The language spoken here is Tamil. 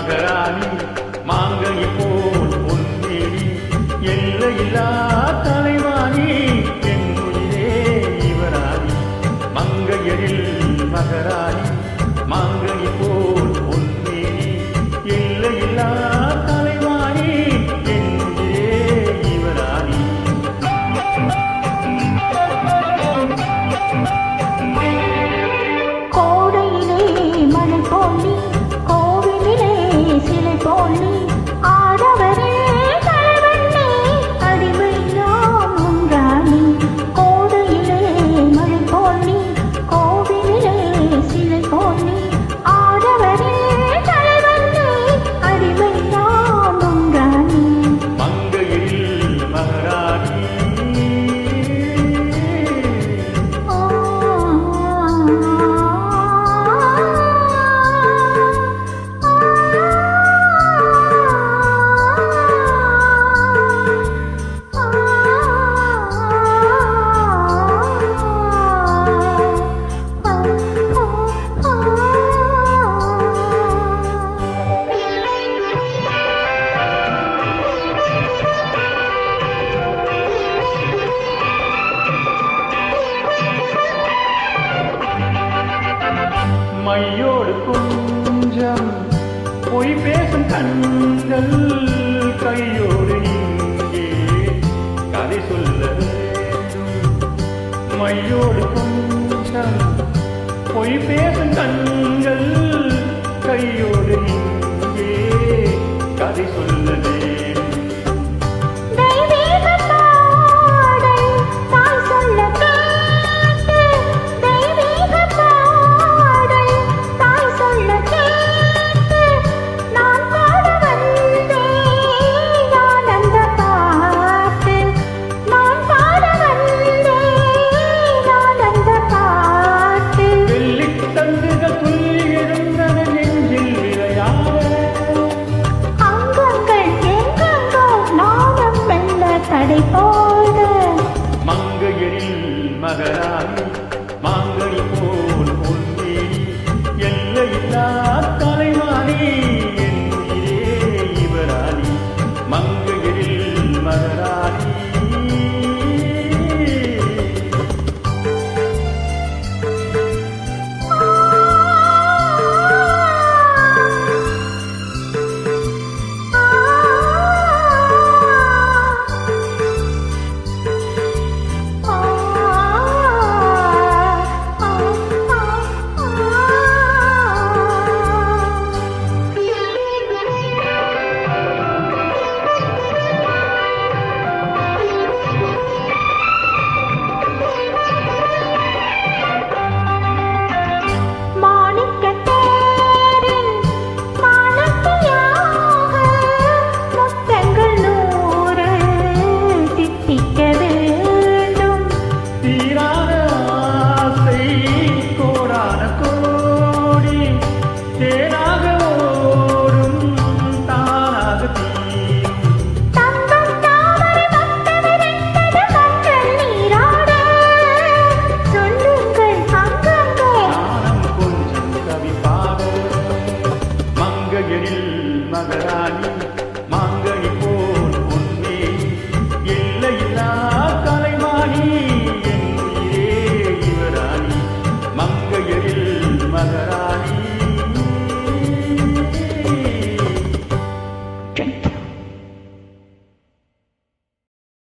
மகராணி மாங்கனி போல் பொன்னேடி எல்லையில்லா தலைவாணி என் உயிரே இவராணி மங்கையரில் மகராணி மாங்கனி போல் பொன்னேடி எல்லையில்லா தலைவாணி என் உயிரே இவராணி கோடையிலே மழை போலி கோவிலிலே சிலை போலி ஆடவரே தலைவண்ணே அடிமை நாம் ஒன்றானி கோடையிலே மழை போலி கோவிலிலே சிலை போலி ஆடவரே தலைவண்ணே அடிமை நாம் ஒன்றானி மங்கையில் மகராணி மையோடு கொஞ்சம் பொய் பேசும் கண்கள் கையோடு இங்கே கதை சொல்ல வேண்டும் மையோடு கொஞ்சம் பொய் பேசும் கண்கள் கையோடு இங்கே கதை சொல்ல வேண்டும் மங்கையரில் மகராணி மாங்கனி போல் பொன்னேடி எல்லையில்லா தலைவாணி என் உயிரே இவராணி மங்கையரில் மகராணி மங்கையரில் மகராணி